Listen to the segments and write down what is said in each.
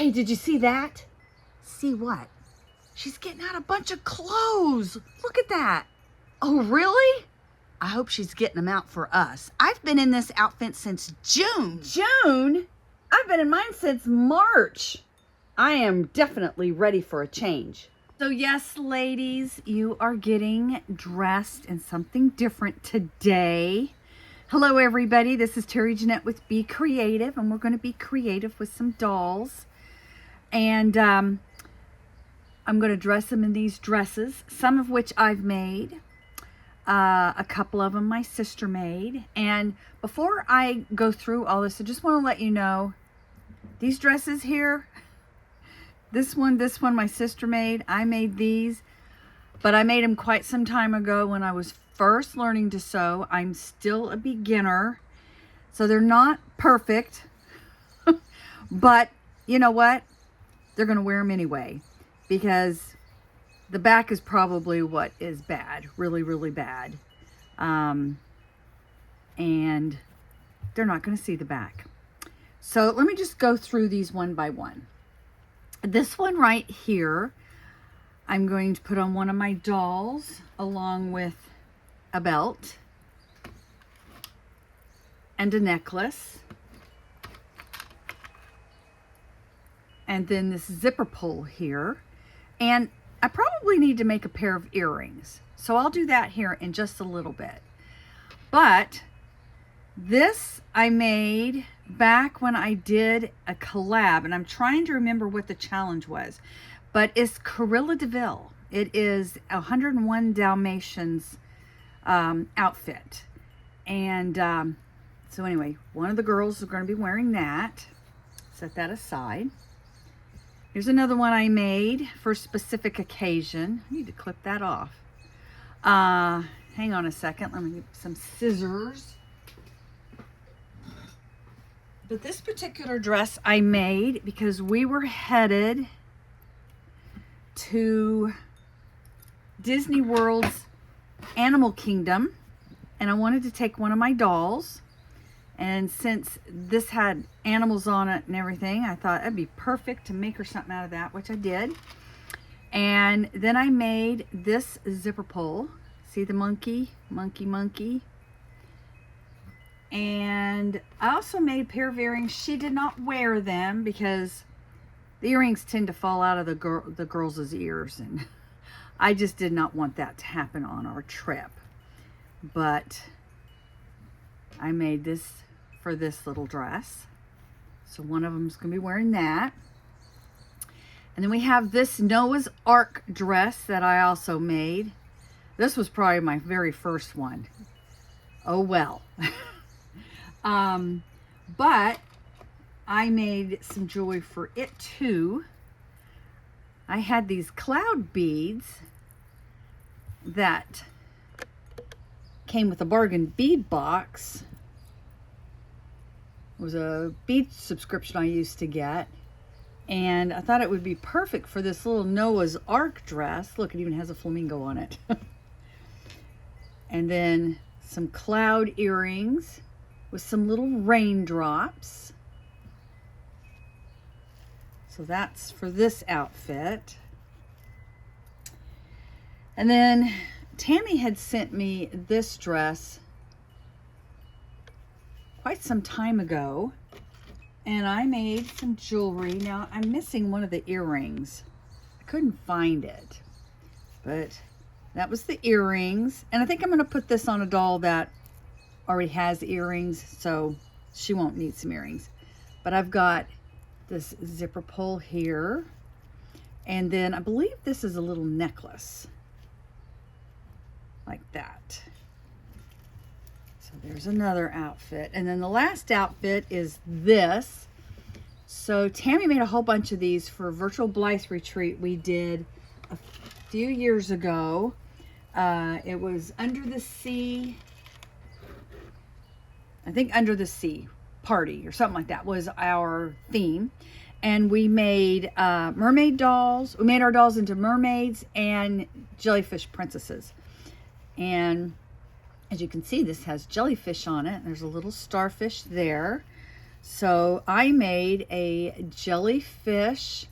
Hey, did you see that? See what? She's getting out a bunch of clothes. Look at that. Oh, really? I hope she's getting them out for us. I've been in this outfit since June. June? I've been in mine since March. I am definitely ready for a change. So yes, ladies, you are getting dressed in something different today. Hello, everybody. This is Terry Jeanette with Be Creative, and we're going to be creative with some dolls. And I'm going to dress them in these dresses, some of which I've made. A couple of them my sister made. And before I go through all this, I just want to let you know, these dresses here, this one my sister made. I made these, but I made them quite some time ago when I was first learning to sew. I'm still a beginner, so they're not perfect, but you know what? They're going to wear them anyway, because the back is probably what is bad, really, really bad. And they're not going to see the back. So let me just go through these one by one. This one right here, I'm going to put on one of my dolls along with a belt and a necklace. And then this zipper pull here. And I probably need to make a pair of earrings. So I'll do that here in just a little bit. But this I made back when I did a collab, and I'm trying to remember what the challenge was, but it's Cruella de Vil. It is 101 Dalmatians outfit. And so anyway, one of the girls is going to be wearing that. Set that aside. Here's another one I made for a specific occasion. I need to clip that off. Hang on a second. Let me get some scissors. But this particular dress I made because we were headed to Disney World's Animal Kingdom, and I wanted to take one of my dolls. And since this had animals on it and everything, I thought it'd be perfect to make her something out of that, which I did. And then I made this zipper pull. See the monkey? Monkey. And I also made a pair of earrings. She did not wear them because the earrings tend to fall out of the girls' ears. And I just did not want that to happen on our trip. But I made this for this little dress. So one of them is going to be wearing that. And then we have this Noah's Ark dress that I also made. This was probably my very first one. Oh well. But I made some jewelry for it too. I had these cloud beads that came with a bargain bead box. It was a bead subscription I used to get, and I thought it would be perfect for this little Noah's Ark dress. Look, it even has a flamingo on it. And then some cloud earrings with some little raindrops. So that's for this outfit. And then Tammy had sent me this dress quite some time ago, and I made some jewelry. Now I'm missing one of the earrings. I couldn't find it, but that was the earrings. And I think I'm going to put this on a doll that already has earrings, so she won't need some earrings. But I've got this zipper pull here, and then I believe this is a little necklace like that. So there's another outfit. And then the last outfit is this. So Tammy made a whole bunch of these for a virtual Blythe retreat we did a few years ago. It was Under the Sea. I think Under the Sea Party or something like that was our theme. And we made mermaid dolls. We made our dolls into mermaids and jellyfish princesses. And as you can see, this has jellyfish on it. There's a little starfish there. So I made a jellyfish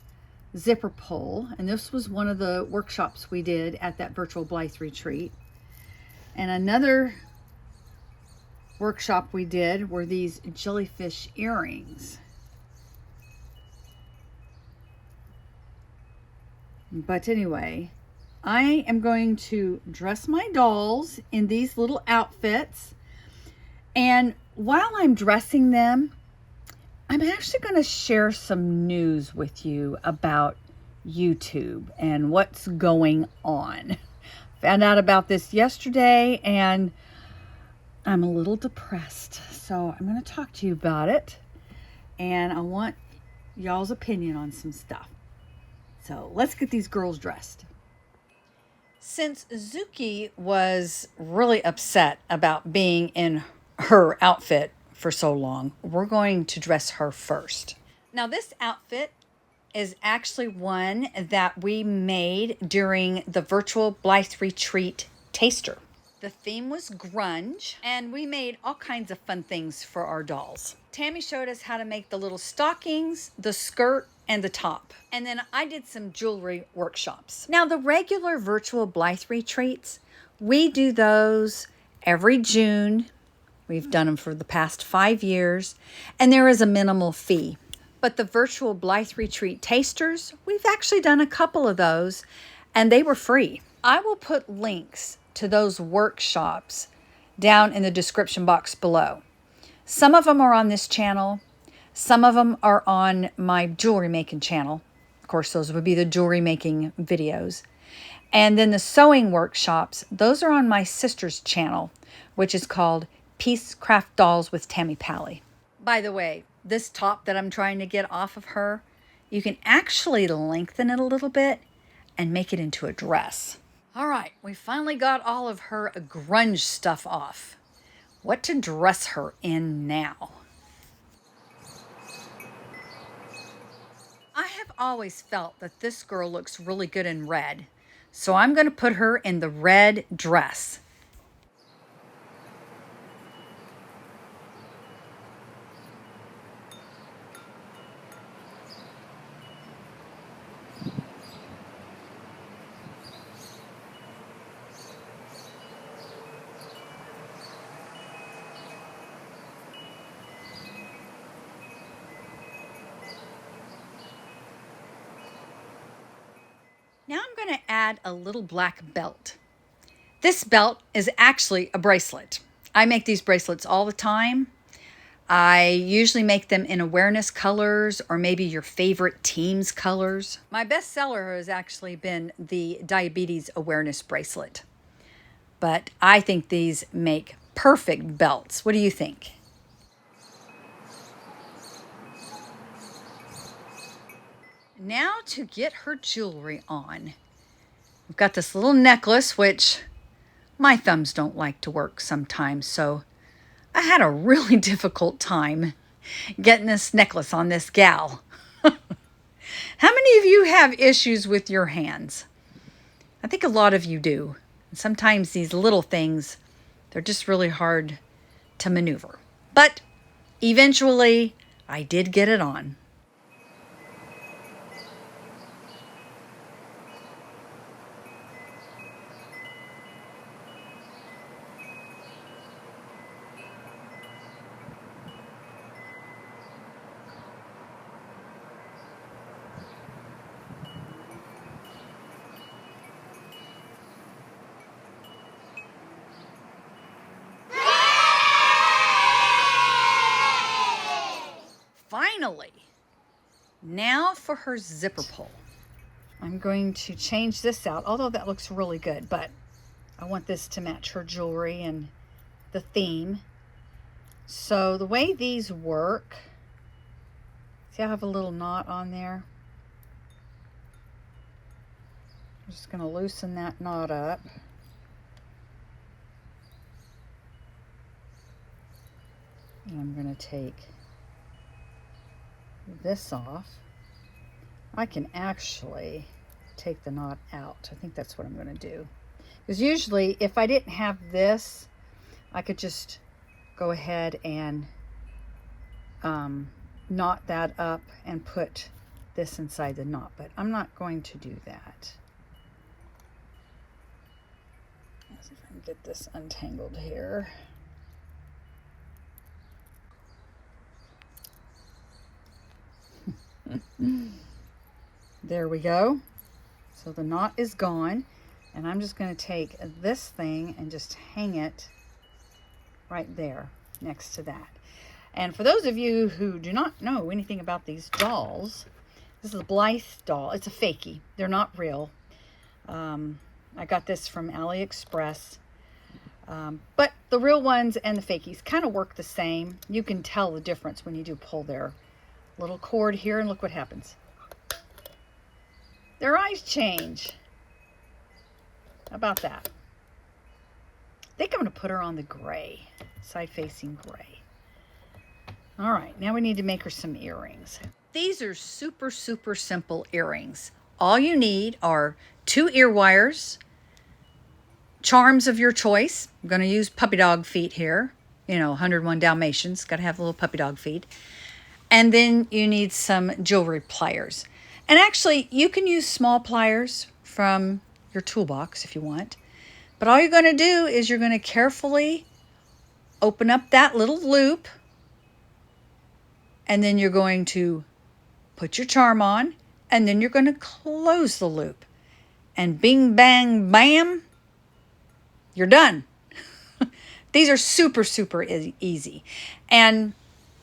zipper pull, and this was one of the workshops we did at that virtual Blythe retreat. And another workshop we did were these jellyfish earrings. But anyway, I am going to dress my dolls in these little outfits. And while I'm dressing them, I'm actually going to share some news with you about YouTube and what's going on. Found out about this yesterday and I'm a little depressed. So I'm going to talk to you about it. And I want y'all's opinion on some stuff. So let's get these girls dressed. Since Zuki was really upset about being in her outfit for so long, we're going to dress her first. Now this outfit is actually one that we made during the virtual Blythe retreat taster. The theme was grunge, and we made all kinds of fun things for our dolls. Tammy showed us how to make the little stockings, the skirt, and the top. And then I did some jewelry workshops. Now the regular virtual Blythe retreats, we do those every June. We've done them for the past 5 years, and there is a minimal fee. But the virtual Blythe retreat tasters, we've actually done a couple of those, and they were free. I will put links to those workshops down in the description box below. Some of them are on this channel. Some of them are on my jewelry making channel. Of course, those would be the jewelry making videos. And then the sewing workshops, those are on my sister's channel, which is called Peace Craft Dolls with Tammy Pally. By the way, this top that I'm trying to get off of her, you can actually lengthen it a little bit and make it into a dress. All right, we finally got all of her grunge stuff off. What to dress her in now? I have always felt that this girl looks really good in red, so I'm going to put her in the red dress. Now I'm going to add a little black belt. This belt is actually a bracelet. I make these bracelets all the time. I usually make them in awareness colors or maybe your favorite team's colors. My best seller has actually been the diabetes awareness bracelet. But I think these make perfect belts. What do you think? Now to get her jewelry on. We've got this little necklace, which my thumbs don't like to work sometimes, so I had a really difficult time getting this necklace on this gal. How many of you have issues with your hands? I think a lot of you do. Sometimes these little things, they're just really hard to maneuver. But eventually, I did get it on. Finally, now for her zipper pull. I'm going to change this out, although that looks really good, but I want this to match her jewelry and the theme. So the way these work, see I have a little knot on there. I'm just going to loosen that knot up. And I'm going to take this off. I can actually take the knot out. I think that's what I'm going to do. Because usually if I didn't have this, I could just go ahead and knot that up and put this inside the knot, but I'm not going to do that. Let's see if I can get this untangled here. There we go. So the knot is gone, and I'm just going to take this thing and just hang it right there next to that. And for those of you who do not know anything about these dolls, this is a Blythe doll. It's a fakie. They're not real. I got this from AliExpress. But the real ones and the fakies kind of work the same. You can tell the difference when you do pull their little cord here, and look what happens. Their eyes change. How about that? I think I'm going to put her on the gray, side-facing gray. All right, now we need to make her some earrings. These are super, super simple earrings. All you need are 2 ear wires, charms of your choice. I'm going to use puppy dog feet here. You know, 101 Dalmatians. Got to have little puppy dog feet. And then you need some jewelry pliers. And actually, you can use small pliers from your toolbox if you want. But all you're going to do is you're going to carefully open up that little loop. And then you're going to put your charm on. And then you're going to close the loop. And bing, bang, bam, you're done. These are super, super easy. And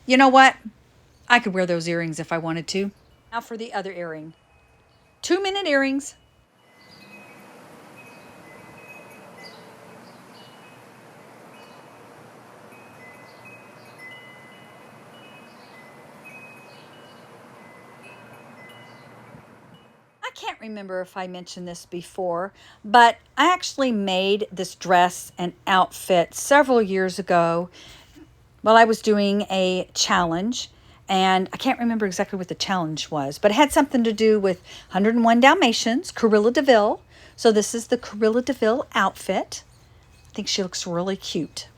you know what? I could wear those earrings if I wanted to. Now for the other earring. 2-minute earrings. I can't remember if I mentioned this before, but I actually made this dress and outfit several years ago while I was doing a challenge. And I can't remember exactly what the challenge was, but it had something to do with 101 Dalmatians, Cruella de Vil. So this is the Cruella de Vil outfit. I think she looks really cute.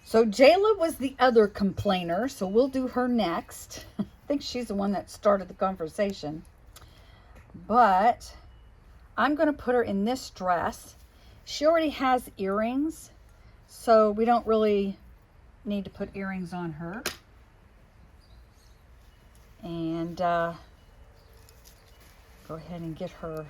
So Jayla was the other complainer, so we'll do her next. I think she's the one that started the conversation. But I'm going to put her in this dress. She already has earrings, so we don't really need to put earrings on her. And go ahead and get her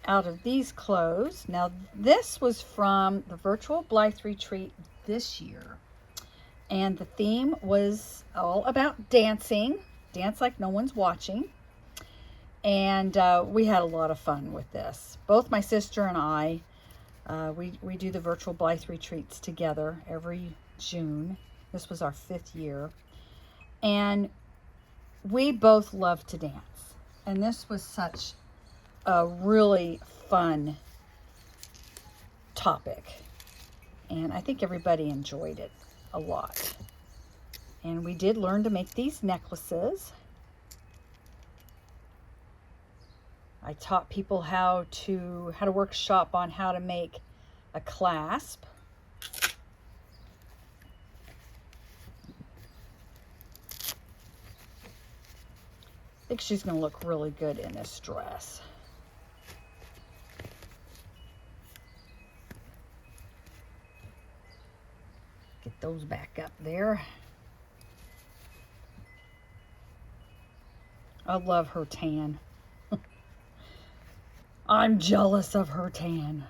out of these clothes. Now this was from the virtual Blythe retreat this year, and the theme was all about dancing. Dance like no one's watching. And we had a lot of fun with this. Both my sister and I, we do the virtual Blythe retreats together every June. This was our 5th year. And we both love to dance. And this was such a really fun topic. And I think everybody enjoyed it a lot. And we did learn to make these necklaces. I taught people how to workshop on how to make a clasp. I think she's going to look really good in this dress. Get those back up there. I love her tan. I'm jealous of her tan.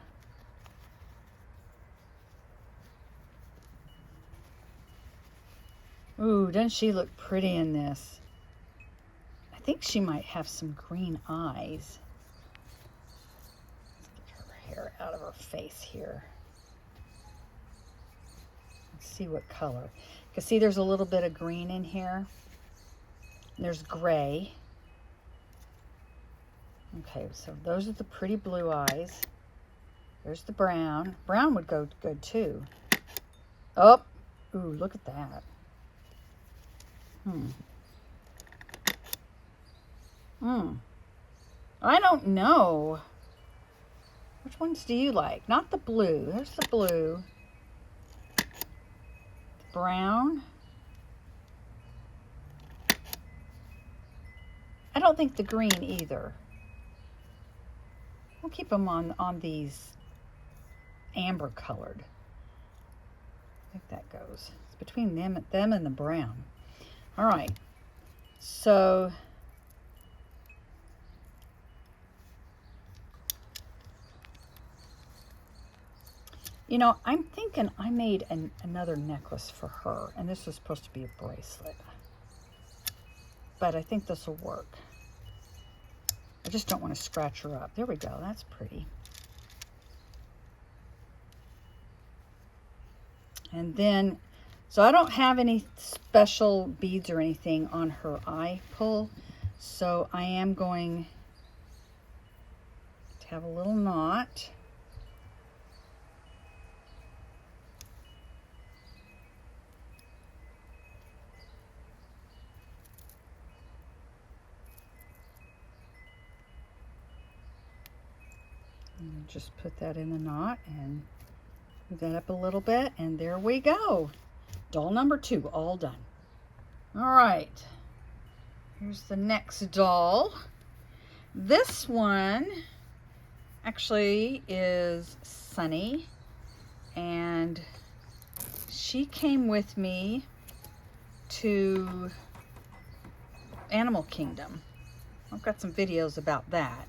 Ooh, doesn't she look pretty in this? I think she might have some green eyes. Let's get her hair out of her face here. Let's see what color. You can see there's a little bit of green in here. There's gray. Okay, so those are the pretty blue eyes. There's the brown. Brown would go good too. Oh, ooh, look at that. I don't know. Which ones do you like? Not the blue. There's the blue. The brown. I don't think the green either. We'll keep them on these amber colored. I think that goes. It's between them and the brown. All right. So you know, I'm thinking I made another necklace for her, and this was supposed to be a bracelet. But I think this will work. I just don't want to scratch her up. There we go. That's pretty. And then, so I don't have any special beads or anything on her eye pull, so I am going to have a little knot. And just put that in the knot and move that up a little bit, and there we go. Doll number 2 all done. All right, here's the next doll. This one actually is Sunny, and she came with me to Animal Kingdom. I've got some videos about that.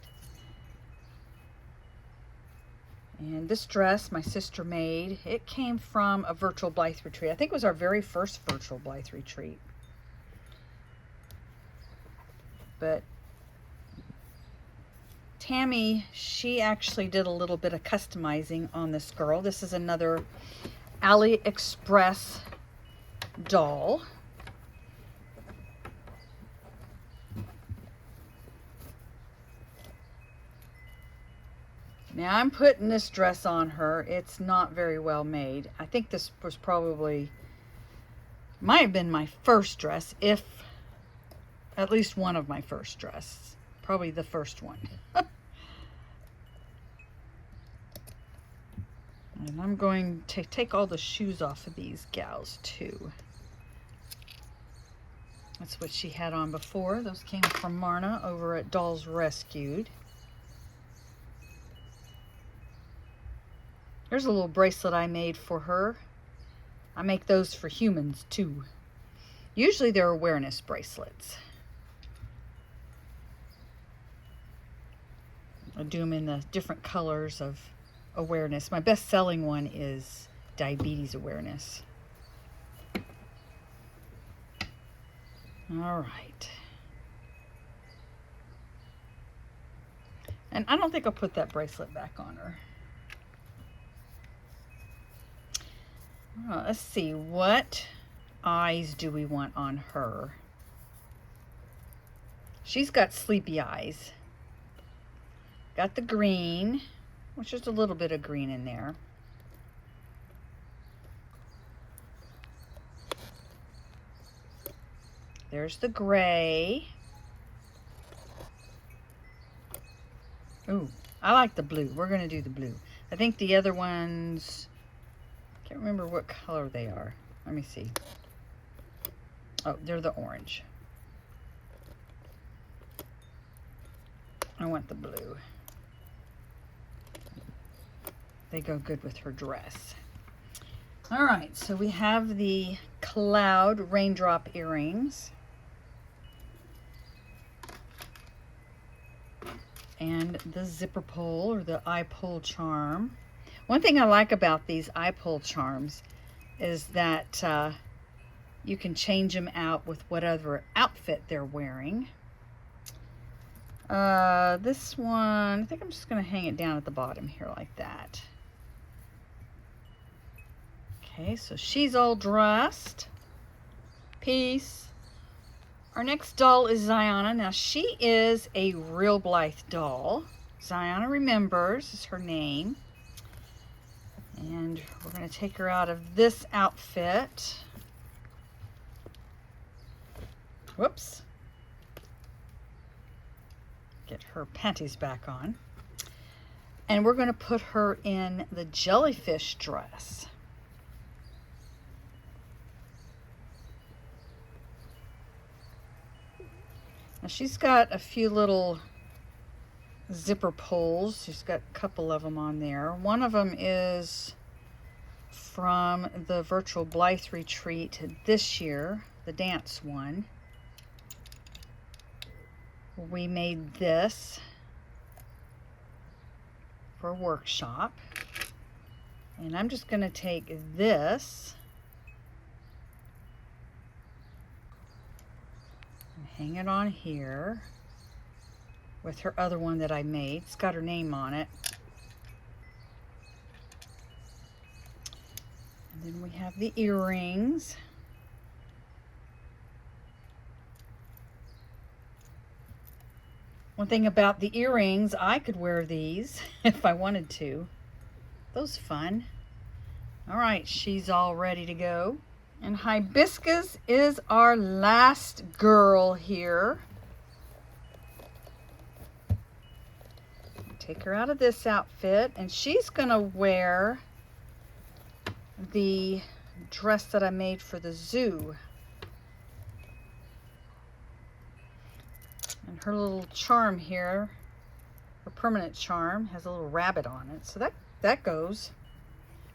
And this dress my sister made. It came from a virtual Blythe retreat. I think it was our very first virtual Blythe retreat. But Tammy, she actually did a little bit of customizing on this girl. This is another AliExpress doll. Now I'm putting this dress on her. It's not very well made. I think this was probably, might have been my first dress, if at least one of my first dresses. Probably the first one. And I'm going to take all the shoes off of these gals too. That's what she had on before. Those came from Marna over at Dolls Rescued. There's a little bracelet I made for her. I make those for humans too. Usually they're awareness bracelets. I do them in the different colors of awareness. My best selling one is diabetes awareness. All right. And I don't think I'll put that bracelet back on her. Let's see, what eyes do we want on her? She's got sleepy eyes. Got the green, which is a little bit of green in there. There's the gray. Ooh, I like the blue. We're going to do the blue. I think the other ones, can't remember what color they are. Let me see. Oh, they're the orange. I want the blue. They go good with her dress. All right, so we have the cloud raindrop earrings. And the zipper pull or the eye pull charm. One thing I like about these eye pull charms is that you can change them out with whatever outfit they're wearing. This one, I think I'm just going to hang it down at the bottom here like that. Okay, so she's all dressed. Peace. Our next doll is Ziana. Now she is a real Blythe doll. Ziana Remembers is her name. And we're going to take her out of this outfit. Whoops. Get her panties back on. And we're going to put her in the jellyfish dress. Now she's got a few little zipper pulls. She's got a couple of them on there. One of them is from the virtual Blythe retreat this year, the dance one. We made this for a workshop. And I'm just going to take this and hang it on here with her other one that I made. It's got her name on it. And then we have the earrings. One thing about the earrings, I could wear these if I wanted to. Those fun. All right, she's all ready to go. And Hibiscus is our last girl here. Take her out of this outfit, and she's gonna wear the dress that I made for the zoo. And her little charm here, her permanent charm, has a little rabbit on it. So that goes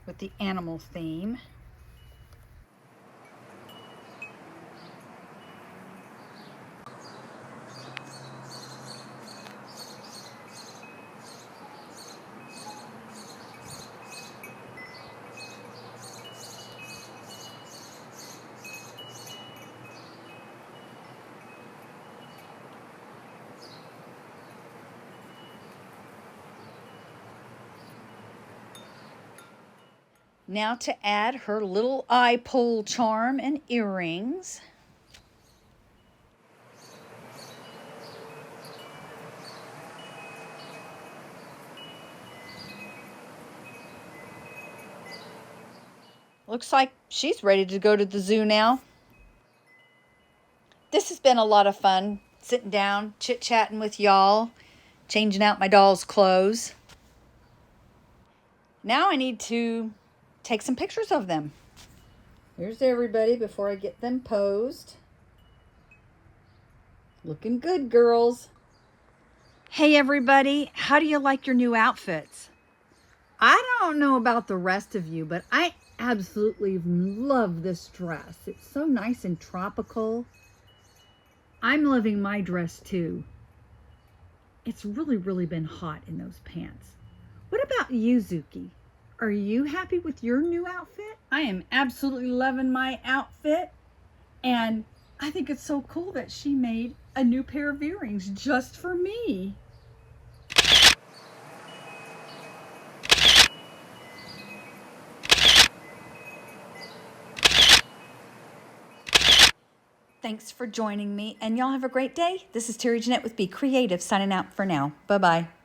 with the animal theme. Now to add her little eye pole charm and earrings. Looks like she's ready to go to the zoo now. This has been a lot of fun, sitting down, chit-chatting with y'all, changing out my doll's clothes. Now I need to take some pictures of them. Here's everybody before I get them posed. Looking good, girls. Hey everybody, how do you like your new outfits? I don't know about the rest of you, but I absolutely love this dress. It's so nice and tropical. I'm loving my dress too. It's really been hot in those pants. What about you, Zuki? Are you happy with your new outfit? I am absolutely loving my outfit. And I think it's so cool that she made a new pair of earrings just for me. Thanks for joining me, and y'all have a great day. This is Terry Jeanette with Be Creative signing out for now. Bye-bye.